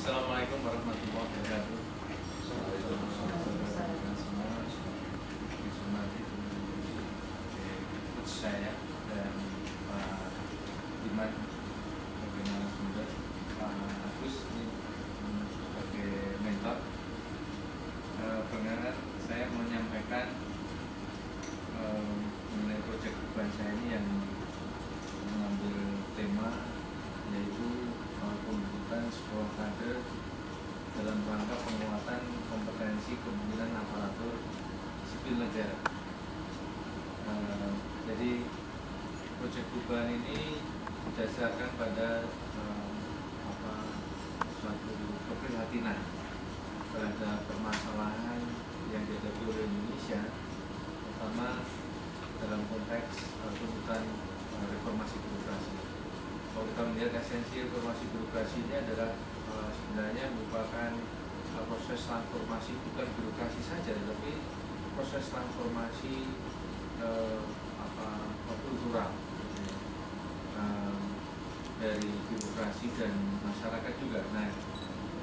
Assalamualaikum warahmatullahi wabarakatuh. Coach saya dan Pak Diman sebagai narasumber, Pak Agus ini sebagai mentor. Perkenalkan, saya mau menyampaikan mengenai proyek beban saya ini yang mengambil tema yaitu pembentukan sebuah kader dalam rangka penguatan kompetensi kepemimpinan aparatur sipil negara. Jadi proyek perubahan ini didasarkan pada suatu keprihatinan terhadap permasalahan yang dihadapi oleh Indonesia, terutama dalam konteks tuntutan reformasi birokrasi. Kalau kita melihat esensi reformasi birokrasi ini adalah sebenarnya merupakan proses transformasi bukan birokrasi saja, tapi proses transformasi kultural dari birokrasi dan masyarakat juga. Nah,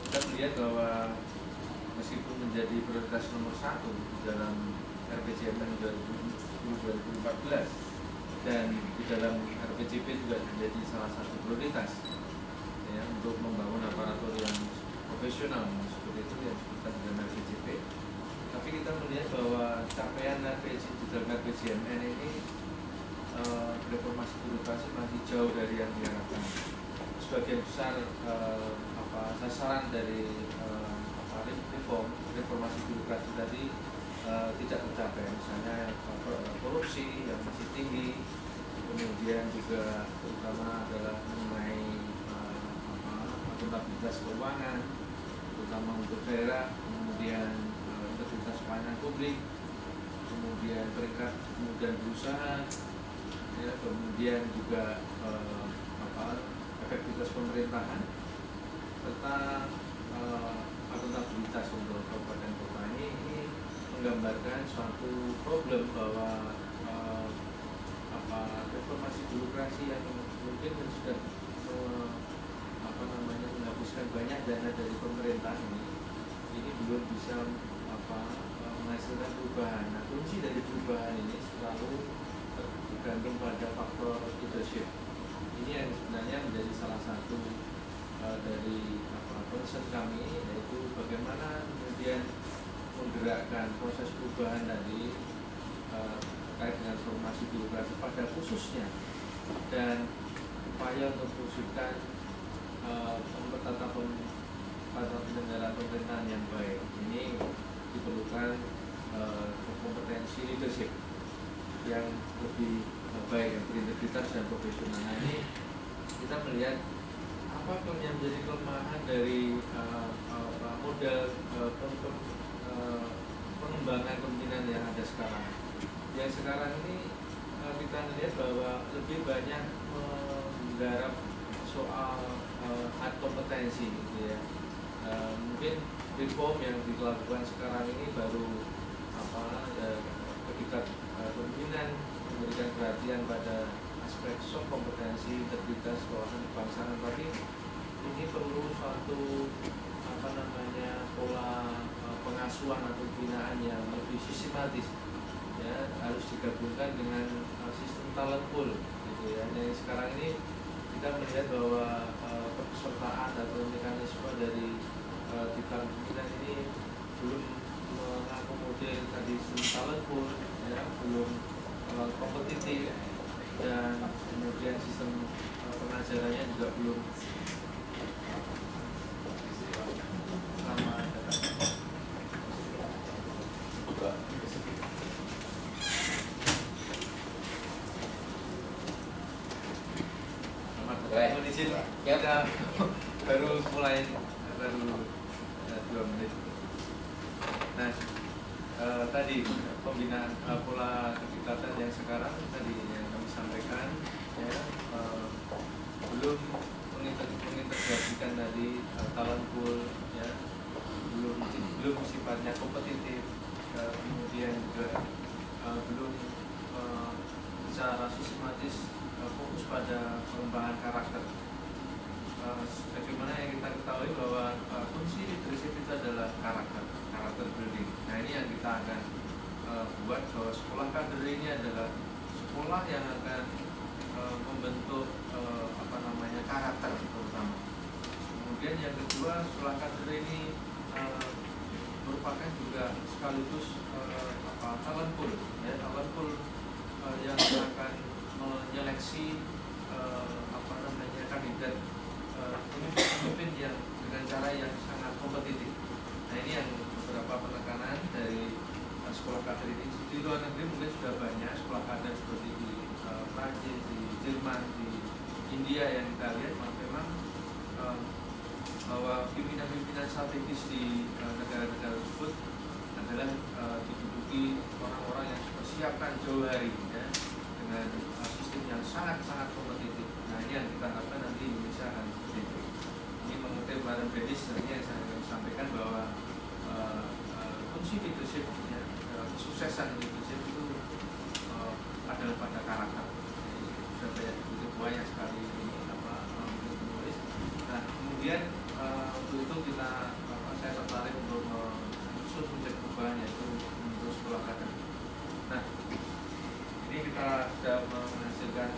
kita melihat bahwa meskipun menjadi prioritas nomor 1 dalam RPJMN 2014 dan di dalam RPJP juga menjadi salah satu prioritas ya, untuk membangun aparatur yang profesional seperti itu yang disebutkan dalam RPJP. Tapi kita melihat bahwa capaian di dalam RPJMN ini reformasi birokrasi masih jauh dari yang diharapkan. Sebagian besar sasaran dari reformasi birokrasi tadi tidak tercapai, misalnya korupsi yang masih tinggi, kemudian juga terutama adalah mengenai akuntabilitas keuangan, terutama untuk daerah, kemudian integritas pelayanan publik, kemudian peringkat kemudian berusaha, ya, kemudian juga efektivitas pemerintahan, serta akuntabilitas untuk kabupaten kota ini menggambarkan suatu problem bahwa reformasi birokrasi yang mungkin sudah menghapuskan banyak dana dari pemerintah ini belum bisa menghasilkan perubahan. Nah, kunci dari perubahan ini selalu tergantung pada faktor leadership. Ini yang sebenarnya menjadi salah satu dari concern kami, yaitu bagaimana kemudian menggerakkan proses perubahan tadi terkait dengan reformasi birokrasi pada khususnya, dan upaya untuk mewujudkan tata penyelenggaraan pemerintahan yang baik. Ini diperlukan kompetensi leadership yang lebih baik, yang berintegritas dan profesional. Nah, ini kita melihat apapun yang menjadi kelemahan dari model pengembangan kepemimpinan yang ada sekarang. Yang sekarang ini kita melihat bahwa lebih banyak menggarap soal hard kompetensi, gitu ya. Mungkin reform yang dilakukan sekarang ini baru ketika pimpinan memberikan perhatian pada aspek soft kompetensi, integritas, kewawasan kebangsaan, tapi ini perlu suatu pola pengasuhan atau pembinaan yang lebih sistematis, ya, harus digabungkan dengan sistem talent pool, gitu ya. Yang sekarang ini kita melihat bahwa kepesertaan atau mekanisme dari tiga pimpinan ini belum mengakomodir tadi sistem talent pool, ya, belum kompetitif, dan kemudian sistem pengajarannya juga belum sama. Kita baru mulai 2 menit. Nah, tadi pembinaan pola kegiatan yang sekarang tadi yang kami sampaikan, ya, belum mengintegrasikan tadi talent pool, ya, belum sifatnya kompetitif, kemudian juga belum secara sistematis fokus pada pengembangan karakter. Bagaimana yang kita ketahui bahwa Nah ini yang kita akan buat bahwa sekolah kader ini adalah sekolah yang akan membentuk karakter terutama. Kemudian yang kedua, sekolah kader ini merupakan juga sekaligus talent pool, ya, talent pool yang akan menyeleksi kandidat pemimpin yang dengan cara yang sangat kompetitif. Nah ini yang beberapa penekanan dari sekolah kader ini. Di luar negeri mungkin sudah banyak sekolah kader seperti di Prancis, di Jerman, di India yang kita lihat memang bahwa pimpinan-pimpinan strategis di negara-negara tersebut adalah diduduki orang-orang yang persiapkan jauh hari, ya, dengan sistem yang sangat-sangat kompetitif. Nah ini yang kita harapkan nanti Indonesia akan seperti itu. Ini mengutip Warren Buffett yang saya sampaikan bahwa kunci leadership, ya, kesuksesan leadership itu adalah pada karakter. Sudah banyak banyak sekali ini menulis. Nah kemudian untuk itu saya tertarik untuk menyusun proyek perubahan, yaitu untuk sekolah kader. Nah ini kita sudah menghasilkan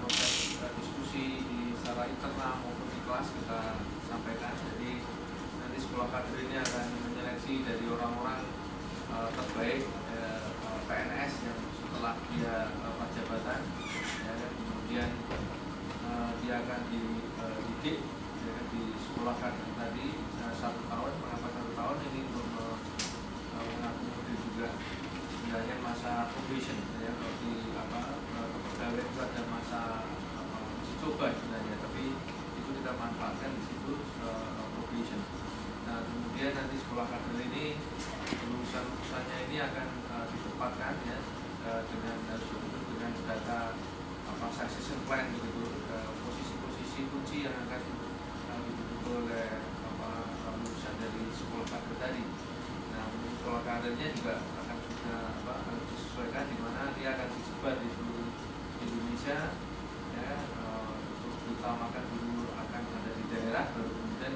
proses diskusi secara internal maupun di kelas kita sampaikan. Jadi nanti sekolah kader ini akan menyeleksi dari orang-orang terbaik PNS yang setelah dia jabatan, ya, kemudian dia akan dididik, ya, di sekolah kader tadi 1 tahun. Mengapa 1 tahun ini? Untuk mengakomodir juga sebenarnya masa probation, ya, kalau di kepegawaian itu ada masa uji coba sebenarnya, tapi itu kita manfaatkan di situ probation. Nah kemudian nanti sekolah kader ini lulusan-lulusannya ini akan ditempatkan, ya, dengan data succession plan begitu, posisi-posisi kunci yang akan diduduki oleh lulusan dari sekolah kader tadi. Nah untuk sekolah kadernya juga akan harus disesuaikan di mana dia akan disebar di seluruh Indonesia, ya, untuk diutamakan dulu akan ada di daerah, baru kemudian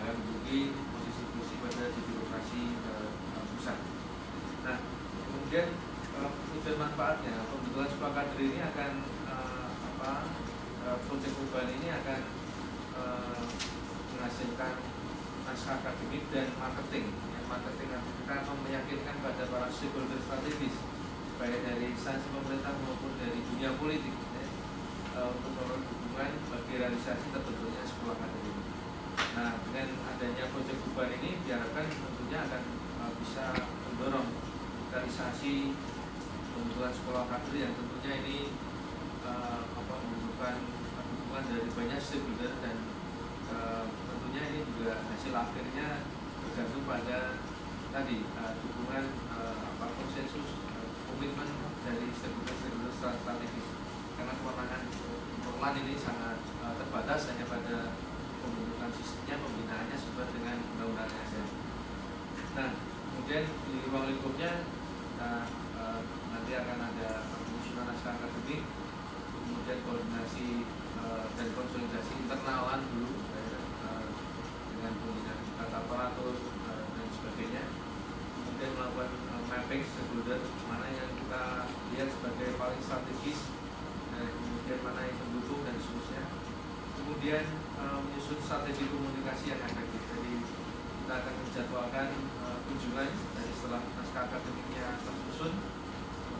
akan menduduki posisi-posisi pada di birokrasi pusat. Nah kemudian tujuan manfaatnya, pembentukan sekolah kader ini akan proyek perubahan ini akan menghasilkan naskah akademik dan marketing. Marketing kita meyakinkan pada para stakeholder strategis, baik dari instansi pemerintah maupun dari dunia politik, ya, untuk membangun dukungan bagi realisasi terbentuknya sekolah kader ini. Nah dengan adanya proyek perubahan ini diharapkan tentunya akan bisa mendorong realisasi pembentukan sekolah kader yang tentunya ini membutuhkan dukungan dari banyak stakeholder, dan tentunya ini juga hasil akhirnya tergantung pada tadi dukungan konsensus komitmen dari stakeholder strategis, karena kewenangan pengelolaan ini sangat terbatas hanya pada pembentukan sistemnya, pembinaannya sesuai dengan undang-undang ASN. Nah kemudian di ruang lingkupnya nanti akan ada penyusunan naskah akademik, kemudian koordinasi dan konsolidasi internalan dulu, dengan pembinaan tata aparatur dan sebagainya, kemudian melakukan mapping stakeholder mana yang kita lihat sebagai paling strategis, kemudian mana yang mendukung dan seterusnya, kemudian menyusun strategi komunikasi yang efektif. Jadi kita akan menjadwalkan kunjungan dari setelah naskah akademiknya tersusun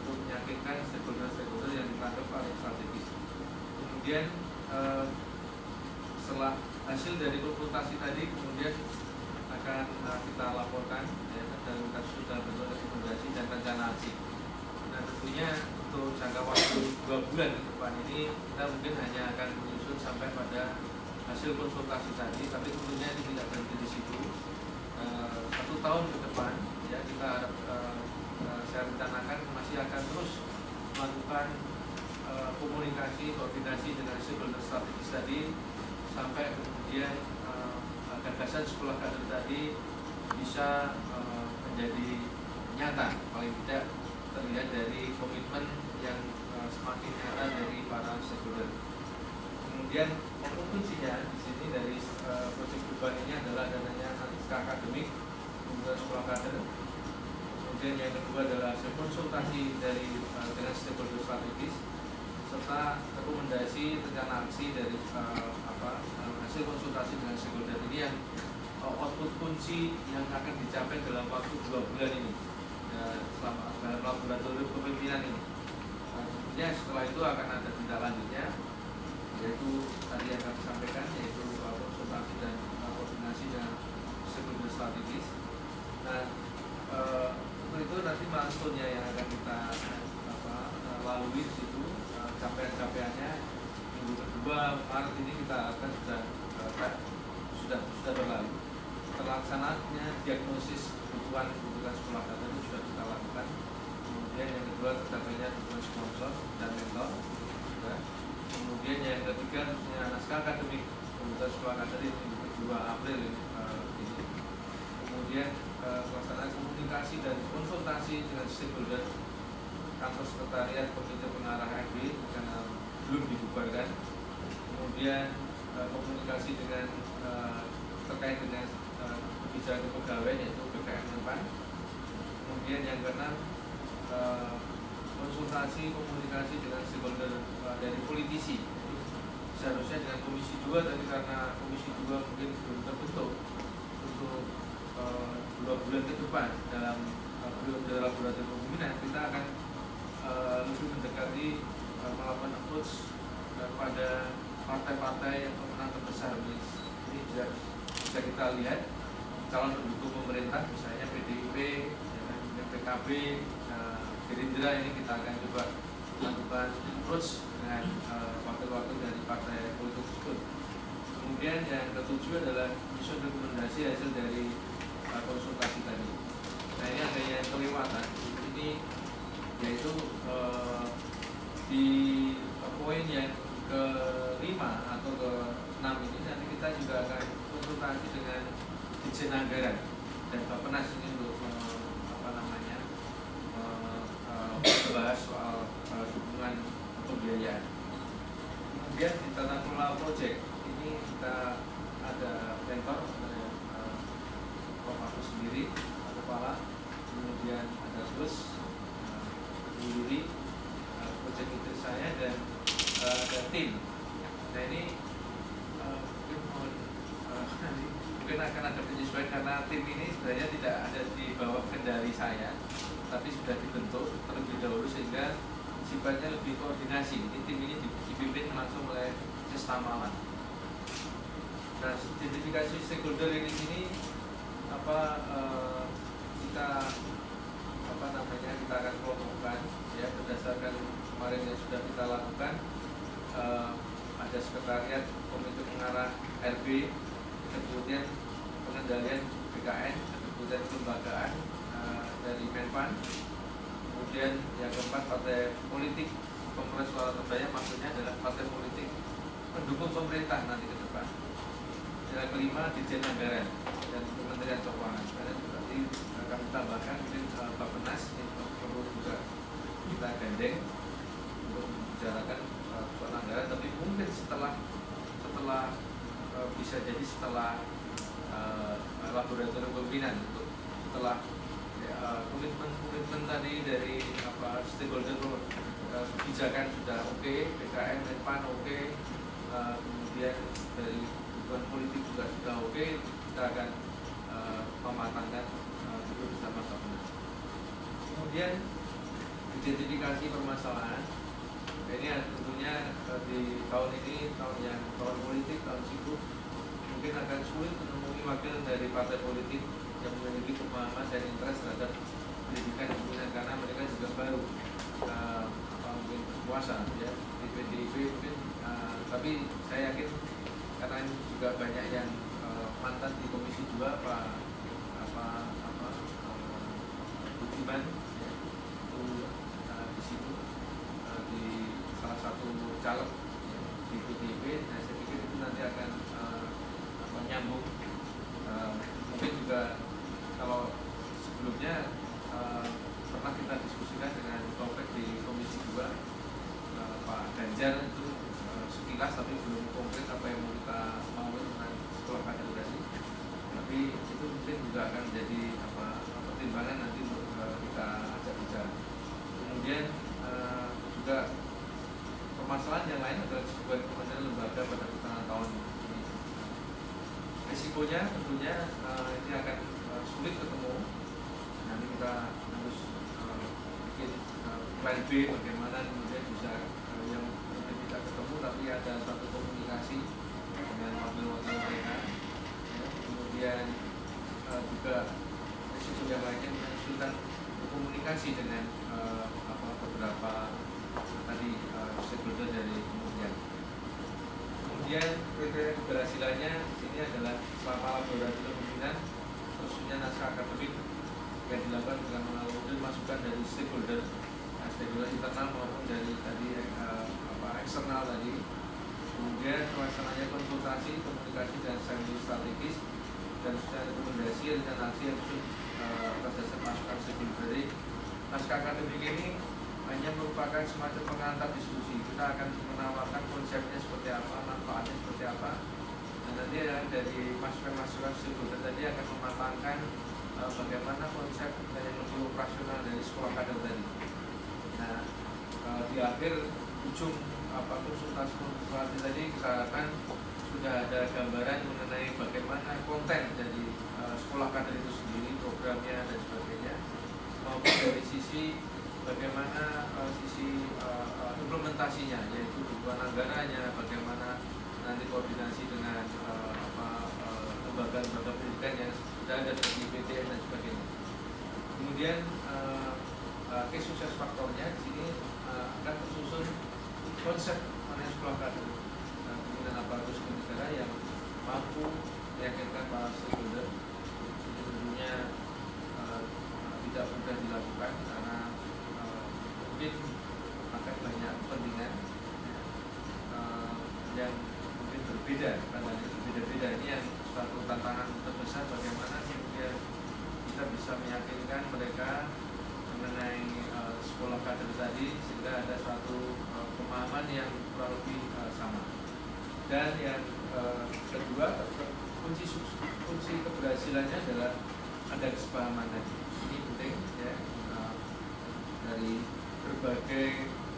untuk meyakinkan stakeholder-stakeholder yang dianggap paling strategis. Kemudian setelah hasil dari konsultasi tadi kemudian akan kita laporkan, ya, dan sudah bentuk rekomendasi dan rencana aksi. Nah tentunya untuk jangka waktu 2 bulan ke depan ini kita mungkin hanya akan menyusun sampai pada hasil konsultasi tadi, tapi tentunya ini tidak berhenti di situ. 1 tahun ke depan, ya, kita saya rencanakan masih akan terus melakukan komunikasi, koordinasi dengan stakeholder strategis tadi, sampai kemudian gagasan sekolah kader tadi bisa menjadi nyata, paling tidak terlihat dari komitmen yang semakin nyata dari para stakeholder. Kemudian konklusinya di sini dari proyek perubahan ini adalah adanya naskah akademik pembentukan sekolah kader kemudian yang kedua adalah hasil konsultasi dari dengan stakeholder strategis, serta rekomendasi rencana aksi dari hasil konsultasi dengan stakeholder ini yang output kunci yang akan dicapai dalam waktu 2 bulan ini selama dalam laboratorium kepemimpinan ini. Kemudian setelah itu akan ada tindak lanjutnya, yaitu tadi yang kami sampaikan, yaitu konsultasi dan koordinasi dengan stakeholder strategis. Nah, untuk itu nanti milestone-nya yang akan kita lalui di situ, capaian-capaiannya minggu kedua Maret ini kita akan sudah berlalu. Terlaksananya diagnosis kebutuhan sekolah data itu sudah kita lakukan. Kemudian yang kedua tercapainya dukungan sponsor dan mentor. Ya. Kemudian yang ketiga naskah akademik kebutuhan sekolah data ini minggu 2 April ini. Kemudian pelaksanaan komunikasi dan konsultasi dengan stakeholder kantor sekretariat komite pengarah RB karena belum dibubarkan. Kemudian komunikasi dengan terkait dengan kebijakan pegawai yaitu BKM Menpan. Kemudian yang keenam konsultasi komunikasi dengan stakeholder dari politisi. Seharusnya dengan Komisi 2, tapi karena Komisi 2 mungkin belum terbentuk untuk 2 bulan ke depan dalam laboratorium kepemimpinan, kita akan lebih mendekati melakukan approach kepada partai-partai yang pemenang terbesar. Ini bisa kita lihat calon pendukung pemerintah, misalnya PDIP, PKB, Gerindra. Ini kita akan coba lakukan approach dengan wakil-wakil dari partai politik tersebut. Kemudian yang ketujuh adalah menyusun rekomendasi hasil dari konsultasi tadi. Nah, ini ada yang kelewatan. Ini yaitu di poin yang ke-5 atau ke-6 ini nanti kita juga akan konsultasi dengan Dirjen Anggaran dan Bappenas ini untuk membahas soal dukungan pembiayaan. Kemudian di tata kelola proyek ini kita ada mentor, Prof. Agus sendiri, kepala, kemudian ada Gus, Yuri, proyek itu saya dan ada tim. Nah ini mungkin akan ada penyesuaian karena tim ini sebenarnya tidak ada di bawah kendali saya, tapi sudah dibentuk terlebih dahulu sehingga sifatnya lebih koordinasi. Ini tim ini dipimpin langsung oleh Sestamalan. Nah, identifikasi stakeholder ini kita akan kelompokkan ya berdasarkan kemarin yang sudah kita lakukan. Ada sekretariat komite pengarah RB, kemudian pengendalian BKN, kemudian kelembagaan dari Menpan, kemudian yang keempat partai politik Kongres Suara Terbanyak, maksudnya adalah partai politik pendukung pemerintah nanti ke depan. Yang kelima Dirjen Anggaran dan Kementerian Keuangan. Karena nanti akan ditambahkan mungkin Bappenas ini perlu juga kita gandeng untuk membicarakan soal anggaran, tapi mungkin setelah bisa jadi setelah laboratorium pembinaan, setelah komitmen tadi dari stakeholder kebijakan sudah oke, PKN, Menpan oke, kemudian dari dukungan politik juga sudah oke, kita akan mematangkan itu bersama sama. Kemudian identifikasi permasalahan. Ini tentunya di tahun ini tahun politik, tahun sibuk, mungkin akan sulit menemui wakil dari partai politik yang memiliki pemahaman dan interest terhadap pendidikan kepemimpinan karena mereka juga baru mungkin berkuasa ya di PDIP mungkin, tapi saya yakin karena ini juga banyak yang mantan di Komisi 2 Budiman ya, itu di situ di salah satu caleg ya, di PDIP. Nah, saya pikir itu nanti akan menyambung. Mungkin juga kalau sebelumnya pernah kita diskusikan dengan Topik di Komisi 2, Pak Ganjar itu sekilas tapi belum konkret apa yang mau kita mau tentang sekolah kaderisasi. Tapi itu mungkin juga akan menjadi pertimbangan nanti untuk kita ajak bicara. Kemudian juga permasalahan yang lain adalah sebuah kementerian lembaga pada pertengahan tahun ini. Risikonya tentunya ini akan sulit ketemu. Nanti kita harus bikin plan B bagaimana kemudian bisa yang mungkin tidak ketemu tapi ada satu komunikasi dengan wakil-wakil mereka. Kemudian juga risiko yang lainnya mengusulkan komunikasi dengan beberapa tadi stakeholder dari kementerian. Kemudian kriteria keberhasilannya ini adalah selama laboratorium kepemimpinan khususnya naskah akademik yang dilakukan dengan mengalir masukan dari stakeholder internal maupun dari tadi eksternal tadi. Kemudian pelaksananya konsultasi, komunikasi dan strategis dan rekomendasi rencana aksi yang berdasarkan masukan stakeholder. Dari naskah akademik ini hanya merupakan semacam pengantar diskusi. Kita akan menawarkan konsepnya seperti apa, manfaatnya seperti apa, dan nanti dari masukan-masukan stakeholder tadi akan mematangkan bagaimana konsep yang lebih operasional dari sekolah kader tadi. Nah, di akhir ujung konsultasi tadi kita harapkan sudah ada gambaran mengenai bagaimana konten dari sekolah kader itu sendiri, programnya dan sebagainya, maupun dari sisi bagaimana sisi implementasinya, yaitu dukungan anggarannya, bagaimana nanti koordinasi dengan lembaga-lembaga pendidikan yang sudah ada seperti PTN dan sebagainya. Kemudian case sukses faktornya di sini akan tersusun konsep mengenai sekolah kader pimpinan aparatur sipil negara yang mampu meyakinkan para stakeholder. Tentunya tidak mudah dilakukan karena mungkin akan banyak kepentingan yang mungkin berbeda, pandangannya berbeda-beda. Ini yang suatu tantangan terbesar, bagaimana kemudian kita bisa meyakinkan mereka mengenai sekolah kader tadi sehingga ada suatu pemahaman yang kurang lebih sama. Dan yang kedua, kunci keberhasilannya adalah ada kesepahaman tadi. Ini penting ya, dari berbagai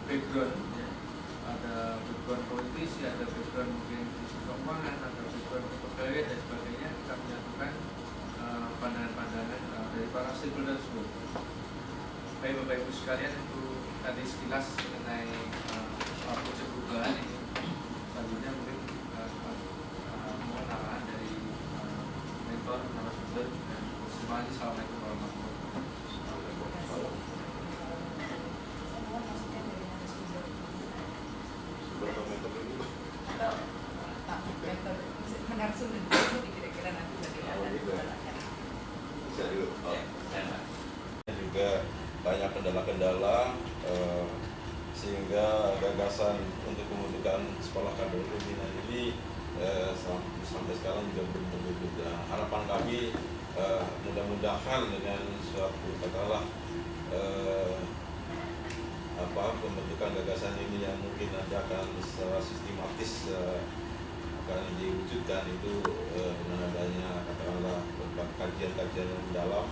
background ya. Ada background politisi, ada background mungkin sisi keuangan, ada background kepegawaian dan sebagainya. Kita menyatukan pandangan-pandangan dari para stakeholder tersebut. Baik Bapak Ibu sekalian, itu tadi sekilas mengenai proses perubahan ini. Selanjutnya mungkin mohon arahan dari mentor, narasumber, dan terima kasih. Assalamualaikum warahmatullahi wabarakatuh. Juga banyak kendala-kendala sehingga gagasan untuk pembentukan sekolah kader pimpinan ini sampai sekarang juga belum terwujud. Harapan kami mudah-mudahan dengan suatu katakanlah pembentukan gagasan ini yang mungkin nanti akan secara sistematis akan diwujudkan itu dengan adanya katakanlah kajian-kajian yang mendalam.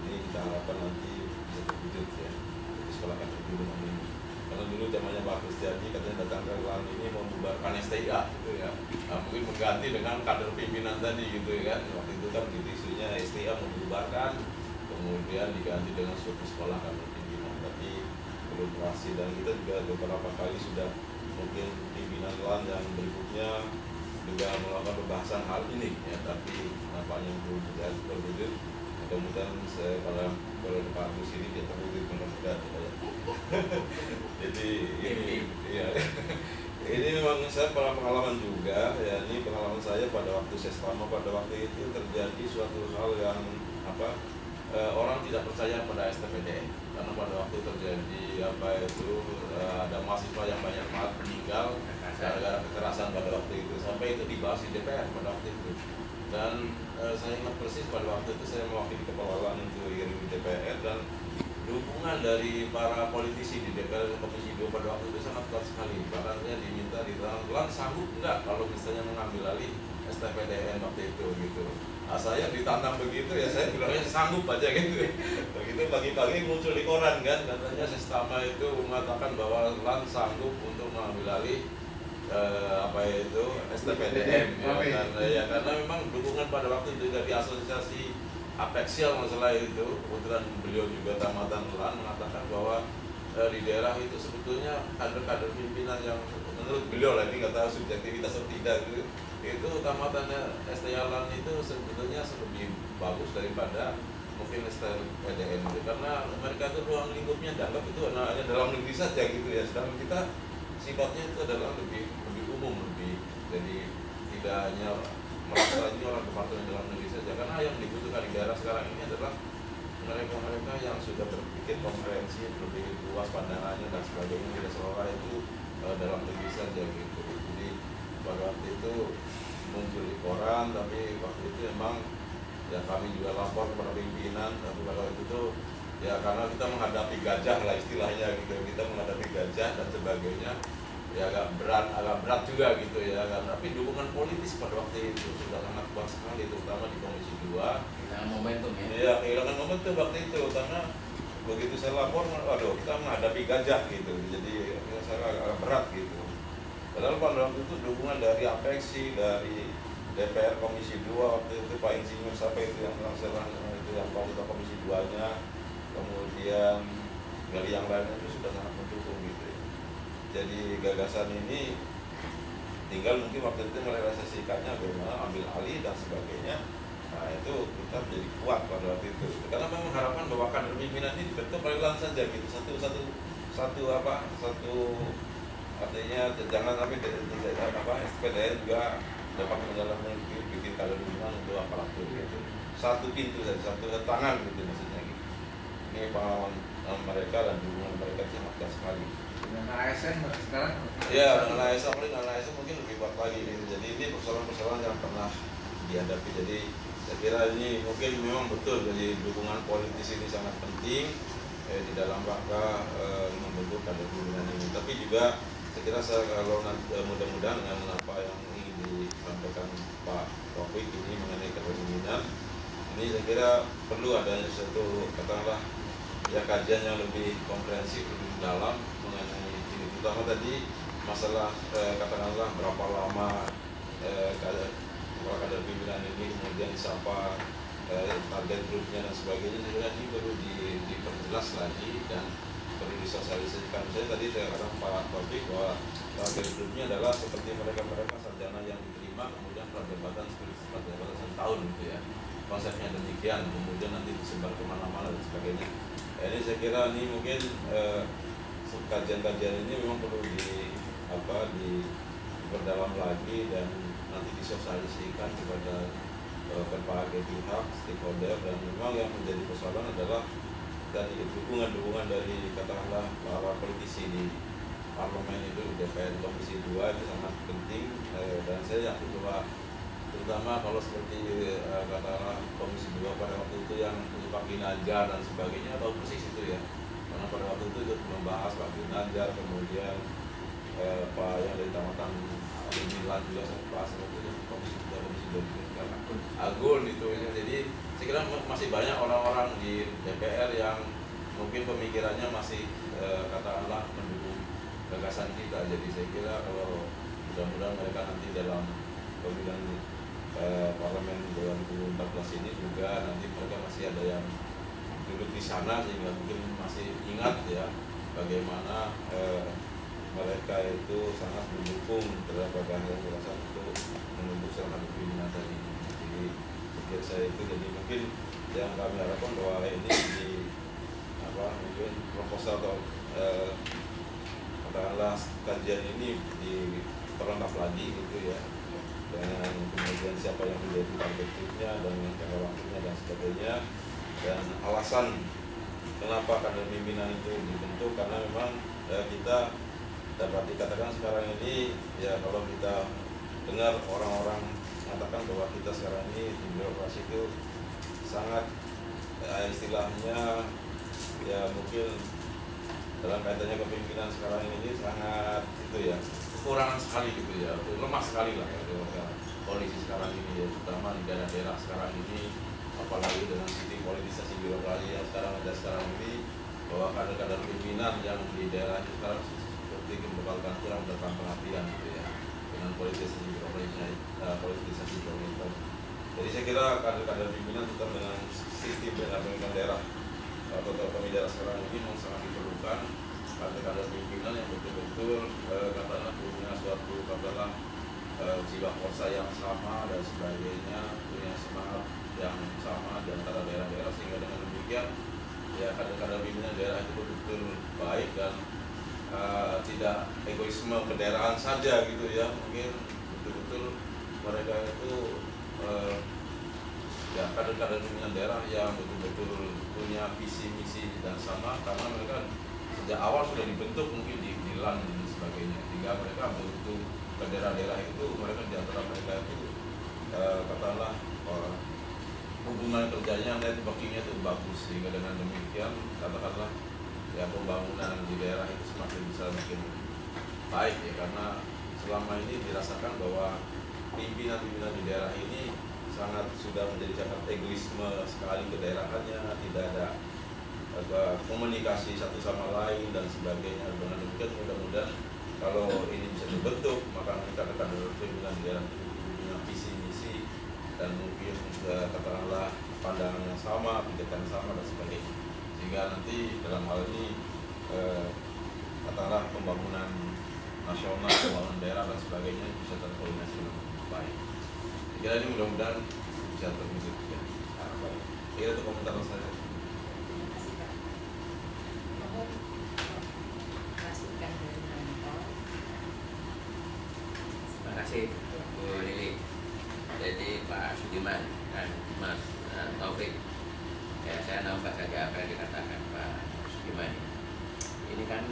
Ini kita harapkan nanti bisa terwujud ya di sekolah kader pimpinan ini. Karena dulu zamannya Pak Kristiadi katanya datang ke Kelan ini membubarkan STIA gitu ya. Nah, mungkin mengganti dengan kader pimpinan tadi gitu ya kan. Waktu itu kan gitu isunya STIA membubarkan, kemudian diganti dengan suatu sekolah kader pimpinan. Tapi belum berhasil, dan kita juga beberapa kali sudah mungkin pimpinan Kelan yang berikutnya juga melakukan pembahasan hal ini ya, tapi nampaknya belum terwujud. Mudah-mudahan saya kalau Pak Agus ini dia terwujud mudah-mudahan ya. Jadi ini ya ini memang saya pengalaman juga ya, ini pengalaman saya pada waktu saya selama pada waktu itu terjadi suatu hal yang orang tidak percaya pada STPDN karena pada waktu terjadi ada mahasiswa yang banyak banget meninggal gara-gara kekerasan pada waktu itu, sampai itu dibahas di DPR pada waktu itu. Dan saya ingat persis pada waktu itu saya mewakili kepala untuk di DPR, dan dukungan dari para politisi di DPR Komisi 2 pada waktu itu sangat kuat sekali. Bahkan saya diminta di Kelan sanggup enggak kalau misalnya mengambil alih STPDN waktu itu gitu. Nah, saya ditantang begitu ya saya bilangnya sanggup aja gitu. Begitu pagi-pagi muncul di koran kan, katanya Sistama itu mengatakan bahwa LAN sanggup untuk mengambil alih apa itu STPDM ya, karena memang dukungan pada waktu itu dari asosiasi Apexial masalah itu, kebetulan beliau juga tamatan LAN mengatakan bahwa di daerah itu sebetulnya kader-kader pimpinan yang menurut beliau lah, ini nggak tahu subjektivitas atau tidak itu tamatannya STIA LAN itu sebetulnya lebih bagus daripada mungkin STPDM itu, karena mereka itu ruang lingkupnya dianggap itu hanya dalam negeri saja gitu ya, sedangkan kita sifatnya itu adalah lebih umum, jadi tidak hanya merasa ini orang departemen dalam negeri saja, karena yang dibutuhkan di daerah sekarang ini adalah mereka yang sudah berpikir komprehensi, lebih luas pandangannya dan sebagainya, tidak seolah itu dalam negeri saja gitu. Jadi pada waktu itu muncul di koran, tapi waktu itu memang ya kami juga lapor kepada pimpinan, tapi pada waktu itu ya karena kita menghadapi gajah lah istilahnya gitu, kita menghadapi gajah dan sebagainya, ya agak berat juga gitu ya kan. Tapi dukungan politis pada waktu itu sudah sangat kuat sekali, terutama di Komisi 2. Kehilangan momentum ya? Iya, kehilangan momentum waktu itu, karena begitu saya lapor, waduh kita menghadapi gajah gitu, jadi ya, saya agak berat gitu. Padahal pada waktu itu dukungan dari Apexi, dari DPR Komisi 2 waktu itu Pak Insinyur siapa itu yang itu yang Komisi 2-nya, kemudian dari yang lainnya itu sudah sangat mendukung gitu ya. Jadi gagasan ini tinggal mungkin waktu itu merealisasikannya bagaimana ambil alih dan sebagainya. Nah itu kita menjadi kuat pada waktu itu, karena memang harapan bahwa kader pimpinan ini dibentuk oleh LAN saja gitu, satu artinya jangan sampai SPDN juga dapat menjalankan bikin kader pimpinan untuk aparatur gitu, satu pintu saja, satu tangan gitu maksudnya gitu. Ini pengalaman mereka dan dukungan mereka sangat kuat sekali. Dengan ASN sekarang? Ya, dengan ASN mungkin lebih kuat lagi gitu. Jadi ini persoalan-persoalan yang pernah dihadapi. Jadi saya kira ini mungkin memang betul, jadi dukungan politis ini sangat penting di dalam rangka membentuk kader pimpinan ini. Tapi juga saya kira kalau mudah-mudahan dengan apa yang ingin disampaikan Pak Taufik ini mengenai kader pimpinan ini, saya kira perlu adanya suatu katakanlah ya kajian yang lebih komprehensif, lebih dalam mengenai ini, terutama tadi masalah katakanlah berapa lama kader pimpinan ini kemudian disapa, target grupnya dan sebagainya. Sebenarnya ini perlu diperjelas lagi dan perlu disosialisasikan. Saya tadi saya katakan Pak Taufik bahwa target grupnya adalah seperti mereka sarjana yang diterima kemudian perdebatan tahun gitu ya, konsepnya demikian, kemudian nanti disebar kemana-mana dan sebagainya. Ini saya kira ini mungkin kajian-kajian ini memang perlu diperdalam lagi dan nanti disosialisasikan kepada berbagai pihak stakeholder. Dan memang yang menjadi persoalan adalah dari dukungan dari katakanlah para politisi di parlemen itu, DPR Komisi 2 itu sangat penting, dan saya yakin bahwa terutama kalau seperti katakanlah Komisi 2 pada waktu itu yang Pak Ginanjar dan sebagainya, atau persis itu ya, karena pada waktu itu membahas Pak Ginanjar, kemudian Pak yang dari tamatan Milan juga saya bahas waktu itu Komisi 2 Agun itu ya. Jadi saya kira masih banyak orang-orang di DPR yang mungkin pemikirannya masih katakanlah mendukung gagasan kita. Jadi saya kira kalau mudah-mudahan mereka nanti dalam pemilihan parlemen 2014 ini juga nanti mereka masih ada yang duduk di sana, sehingga mungkin masih ingat ya bagaimana mereka itu sangat mendukung terhadap gagasan itu membentuk salah satu pimpinan tadi. Jadi pikir saya itu, jadi mungkin yang kami harapkan bahwa ini mungkin proposal atau katakanlah kajian ini diperlengkap lagi gitu ya, dengan kemudian siapa yang menjadi target grupnya dan jangka waktunya dan sebagainya, dan alasan kenapa kader pimpinan itu dibentuk. Karena memang kita dapat dikatakan sekarang ini ya, kalau kita dengar orang-orang mengatakan bahwa kita sekarang ini di birokrasi itu sangat istilahnya ya mungkin dalam kaitannya kepemimpinan sekarang ini sangat itu ya kekurangan sekali gitu ya, lemah sekali lah ya. polisi sekarang ini, ya, terutama di daerah-daerah sekarang ini, apalagi dengan sistem politisasi birokrasi yang sekarang ini, bahwa kader-kader pimpinan yang di daerah itu sekarang seperti merupakan kurang mendapat perhatian gitu ya, dengan politisasi birokrasi. Jadi saya kira kader-kader pimpinan tetap dengan sistem pemerintahan daerah atau otonomi daerah sekarang ini memang sangat diperlukan kader-kader pimpinan yang betul-betul katakanlah punya suatu katakanlah jiwa korsa yang sama dan sebagainya, punya semangat yang sama di antara daerah-daerah, sehingga dengan demikian ya kader-kader pimpinan daerah itu betul-betul baik dan tidak egoisme kedaerahan saja gitu ya, mungkin betul-betul mereka itu ya kader-kader pimpinan daerah yang betul-betul punya visi misi dan sama, karena mereka sejak awal sudah dibentuk mungkin di LAN dan sebagainya, sehingga mereka begitu ke daerah-daerah itu, mereka di antara mereka itu katakanlah hubungan kerjanya, networkingnya itu bagus, sehingga dengan demikian katakanlah ya pembangunan di daerah itu semakin bisa makin baik ya, karena selama ini dirasakan bahwa pimpinan-pimpinan di daerah ini sangat sudah menjadi sangat egoisme sekali ke daerahannya, tidak ada komunikasi satu sama lain dan sebagainya. Dengan demikian mudah-mudahan kalau ini bisa dibentuk, maka kader-kader pimpinan di daerah itu punya visi misi dan mungkin katakanlah pandangan yang sama, pikiran yang sama dan sebagainya, sehingga nanti dalam hal ini katakanlah pembangunan nasional, pembangunan daerah dan sebagainya bisa terkoordinasi dengan baik. Kira ini mudah-mudahan bisa terwujud ya. Kira itu komentar saya. Terima kasih Pak. Mohon masukan dari Mentor. Terima kasih Bu Lili. Jadi Pak Sudiman dan Mas Taufik, ya saya nambah saja apa yang dikatakan Pak Sudiman. Ini kan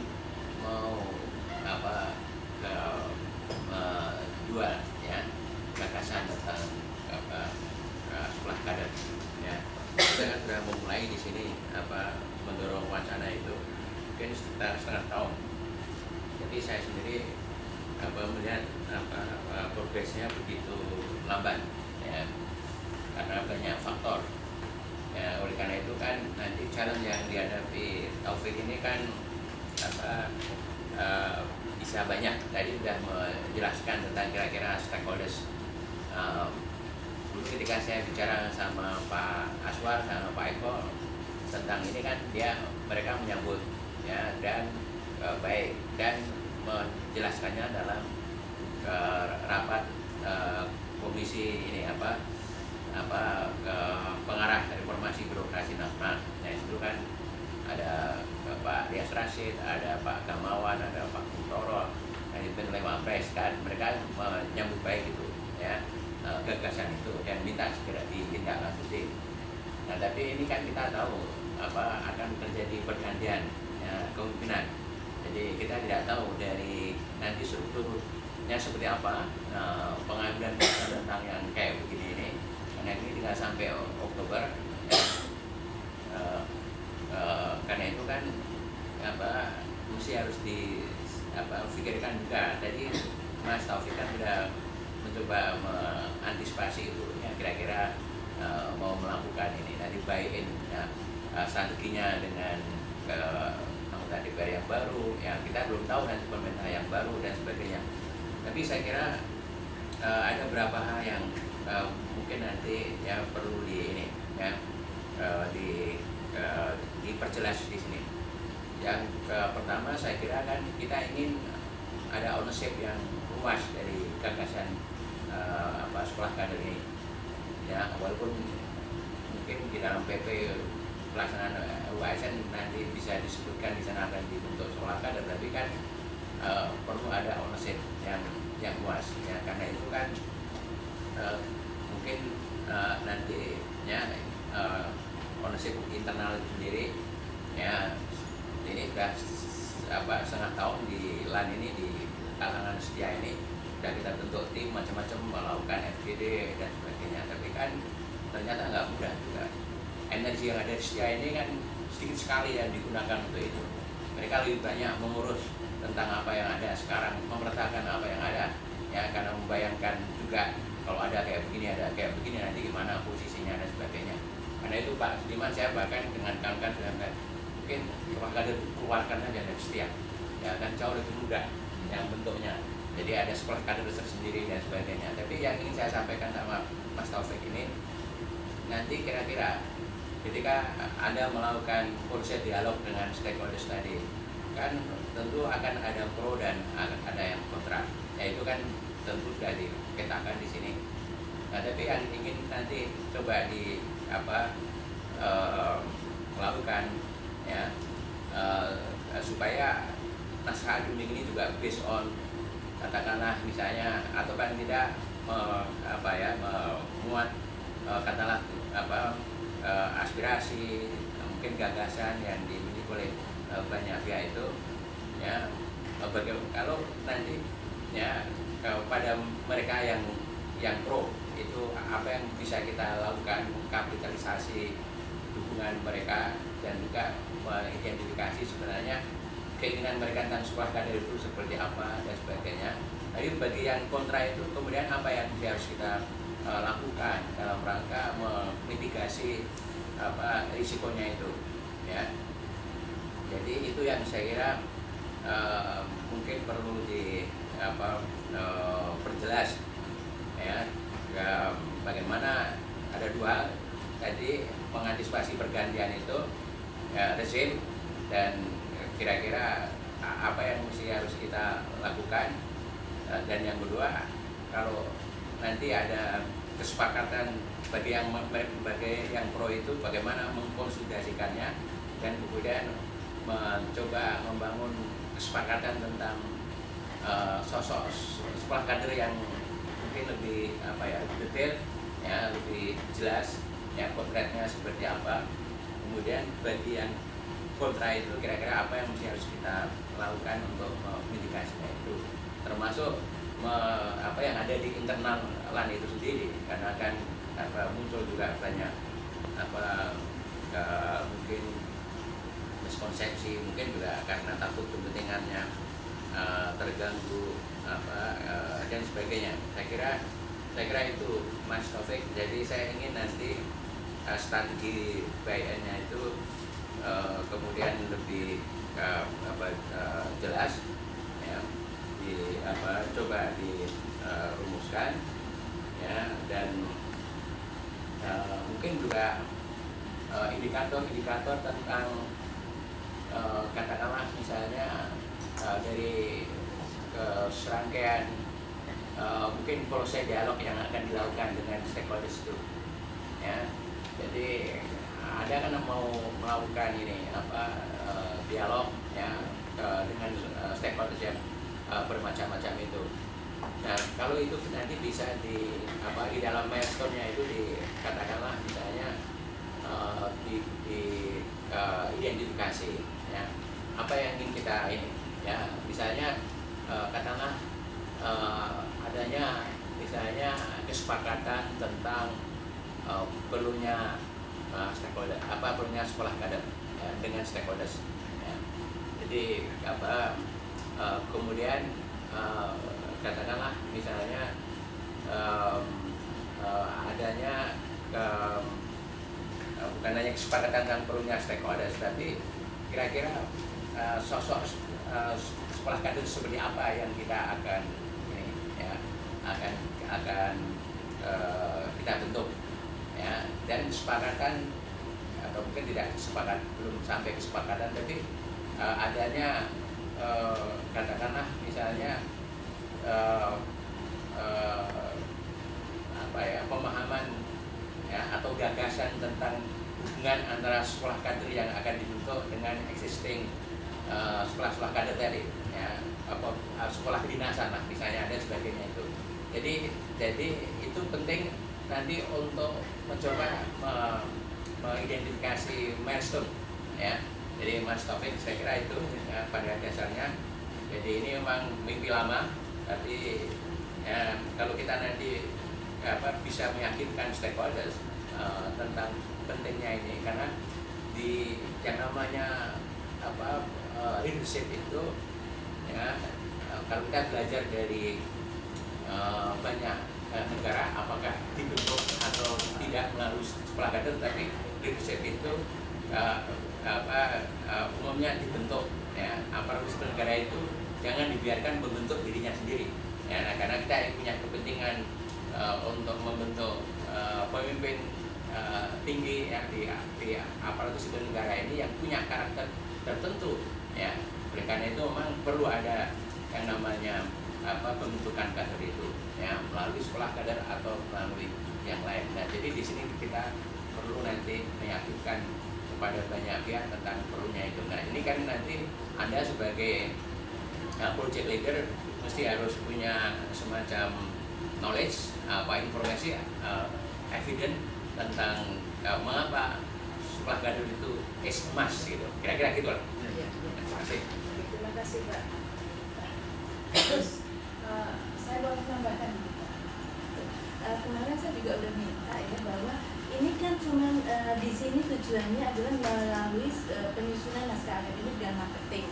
mau jual ya gagasan tentang sekolah kader ya. Kita kan sudah memulai di sini mendorong wacana itu mungkin sekitar setengah tahun. Jadi saya sendiri melihat progresnya begitu lambat ya, karena banyak faktor ya. Oleh karena itu kan nanti challenge yang dihadapi Taufik ini kan bisa banyak. Tadi sudah menjelaskan tentang kira-kira stakeholders. Dulu ketika saya bicara sama Pak Aswar sama Pak Eko tentang ini kan mereka menyambut ya, dan baik, dan menjelaskannya dalam rapat komisi ini pengarah reformasi birokrasi nasional. Nah itu kan ada Pak Dias Rashid, ada Pak Gamawan, ada Pak Kuntoro, yang dipimpin oleh Wapres, kan mereka menyambut baik itu ya gagasan itu dan minta segera ditindaklanjuti. Nah tapi ini kan kita tahu akan terjadi pergantian ya, kepemimpinan. Jadi kita tidak tahu dari nanti strukturnya seperti apa, pengambilan keputusan tentang yang kayak begini ini, karena ini tinggal sampai Oktober ya. Karena itu kan mesti harus pikirkan juga. Tadi Mas Taufik kan sudah mencoba mengantisipasi itu ya, kira-kira mau melakukan ini nanti buy-in ya, strateginya dengan anggota DPR yang baru ya, kita belum tahu nanti pemerintah yang baru dan sebagainya. Tapi saya kira ada beberapa hal yang mungkin nanti ya perlu diperjelas di sini. Yang pertama saya kira kan kita ingin ada ownership yang luas dari gagasan sekolah kader ini ya, walaupun mungkin di dalam PP pelaksanaan UASN nanti bisa disebutkan di sana akan dibentuk sekolah kader, tapi kan perlu ada ownership yang luas ya, karena itu kan mungkin nantinya ownership internal itu sendiri ya. Ini sudah setengah tahun di LAN ini, di kalangan setia ini sudah kita bentuk tim macam-macam melakukan FGD dan sebagainya, tapi kan ternyata nggak mudah juga. Energi yang ada di setia ini kan sedikit sekali yang digunakan untuk itu. Mereka lebih banyak mengurus tentang apa yang ada sekarang, mempertahankan apa yang ada ya, karena membayangkan juga kalau ada kayak begini nanti gimana posisinya dan sebagainya. Karena itu Pak Sudiman saya bahkan dengan kawan-kawan sudah mungkin sekolah kader keluarkan aja dari setiap ya kan jauh lebih mudah yang bentuknya. Jadi ada sekolah kader tersendiri dan sebagainya. Tapi yang ingin saya sampaikan sama Mas Taufik ini, nanti kira-kira ketika Anda melakukan proses dialog dengan stakeholders tadi, kan tentu akan ada pro dan akan ada yang kontra. Ya itu kan tentu sudah dipetakan di sini. Nah, tapi yang ingin nanti coba melakukan ya supaya naskah akademik ini juga based on katakanlah misalnya atau paling tidak memuat katakanlah aspirasi mungkin gagasan yang dimiliki oleh banyak pihak itu ya kalau nanti ya pada mereka yang pro itu apa yang bisa kita lakukan kapitalisasi dukungan mereka dan juga mengidentifikasi sebenarnya keinginan mereka tentang sekolah kader itu seperti apa dan sebagainya. Jadi bagi yang kontra itu kemudian apa yang harus kita lakukan dalam rangka memitigasi risikonya itu ya. Jadi itu yang saya kira mungkin perlu perjelas ya, bagaimana ada dua tadi mengantisipasi pergantian itu ya, rezim dan kira-kira apa yang harus kita lakukan dan yang kedua kalau nanti ada kesepakatan bagi yang pro itu bagaimana mengkonsolidasikannya dan kemudian mencoba membangun kesepakatan tentang sosok sekolah kader yang mungkin lebih detail ya, lebih jelas ya, potretnya seperti apa. Kemudian bagi yang kontra itu kira-kira apa yang harus kita lakukan untuk mitigasinya itu, termasuk apa yang ada di internal LAN itu sendiri, karena kan muncul juga banyak mungkin miskonsepsi, mungkin juga karena takut kepentingannya terganggu dan sebagainya. Saya kira itu Mas Taufik. Jadi saya ingin nanti strategi BIN-nya itu kemudian lebih jelas ya, coba dirumuskan ya, dan mungkin juga indikator-indikator tentang katakanlah misalnya dari serangkaian mungkin proses dialog yang akan dilakukan dengan stakeholders itu ya. Jadi ada kan mau melakukan ini dialog ya dengan stakeholders yang bermacam-macam itu. Nah, kalau itu nanti bisa di dalam milestone-nya itu dikatakanlah misalnya identifikasi ya, apa yang ingin kita ini ya, misalnya katakanlah adanya misalnya kesepakatan tentang perlunya stakeholder, perlunya sekolah kader ya, dengan stakeholders ya. Jadi kemudian katakanlah misalnya adanya bukan hanya kesepakatan tentang perlunya stakeholders, tapi kira-kira sosok sekolah kader seperti apa yang kita akan ini ya, akan kita bentuk ya, dan kesepakatan atau mungkin tidak sepakat, belum sampai kesepakatan, tapi adanya katakanlah misalnya pemahaman ya, atau gagasan tentang hubungan antara sekolah kader yang akan dibentuk dengan existing sekolah-sekolah kader tadi ya, sekolah kedinasan lah misalnya dan sebagainya itu. Jadi itu penting nanti untuk mencoba mengidentifikasi milestone ya. Jadi Mas Taufik, saya kira itu ya, pada dasarnya. Jadi ini memang mimpi lama, tapi ya, kalau kita nanti bisa meyakinkan stakeholders tentang pentingnya ini, karena di yang namanya leadership itu ya, kalau kita belajar dari banyak negara apakah dibentuk atau tidak melalui sekolah kader, tapi leadership itu umumnya dibentuk ya. Aparatur sipil negara itu jangan dibiarkan membentuk dirinya sendiri ya. Nah, karena kita punya kepentingan untuk membentuk pemimpin tinggi yang di aparatur sipil negara ini yang punya karakter tertentu ya. Oleh karena itu memang perlu ada yang namanya pembentukan kader itu ya, melalui sekolah kader atau melalui yang lain. Nah, jadi di sini kita perlu nanti meyakinkan kepada banyak pihak tentang perlunya itu. Nah, ini kan nanti Anda sebagai project leader mesti harus punya semacam knowledge, informasi, evidence tentang mengapa sekolah kader itu is must gitu. Kira-kira gitu lah. Iya. Terima kasih. Terima kasih, Pak. Terus saya boleh menambahkan. Kemarin saya juga udah minta ya bahwa ini kan cuma di sini tujuannya adalah melalui penyusunan naskah akademik dan marketing.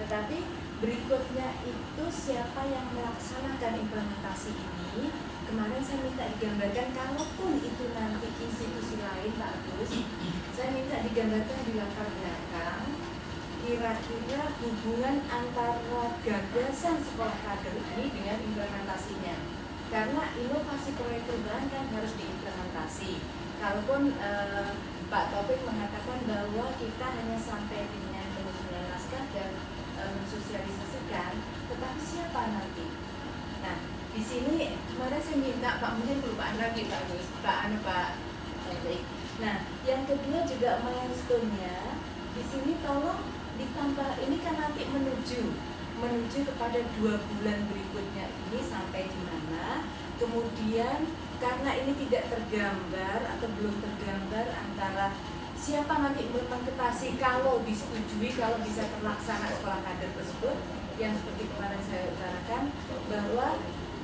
Tetapi berikutnya itu siapa yang melaksanakan implementasi ini? Kemarin saya minta digambarkan, kalaupun itu nanti institusi lain Pak Agus, saya minta digambarkan di latar belakang kira-kira hubungan antara gagasan sekolah kader ini dengan implementasinya. Karena inovasi proyek perubahan kan harus diimplementasi. Kalaupun Pak Taufik mengatakan bahwa kita hanya sampai dengan penyusunan naskah dan mensosialisasikan, tetapi siapa nanti? Nah, di sini kemarin saya minta Pak, mungkin kelupaan lagi Pak Gus, Pak Taufik. Nah, yang kedua juga milestone-nya di sini tolong ditambah, ini kan nanti menuju kepada 2 bulan berikutnya ini sampai di mana. Kemudian karena ini tidak tergambar atau belum tergambar antara siapa nanti implementasi kalau disetujui, kalau bisa terlaksana sekolah kader tersebut, yang seperti kemarin saya utarakan bahwa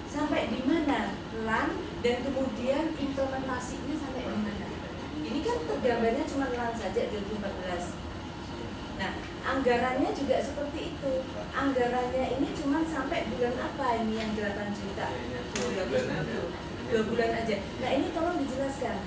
sampai di mana LAN dan kemudian implementasinya sampai di mana. Ini kan tergambarnya cuma LAN saja 2014. Nah, anggarannya juga seperti itu. Anggarannya ini cuma sampai bulan apa ini yang 8 juta? 2 bulan aja. Nah, ini tolong dijelaskan.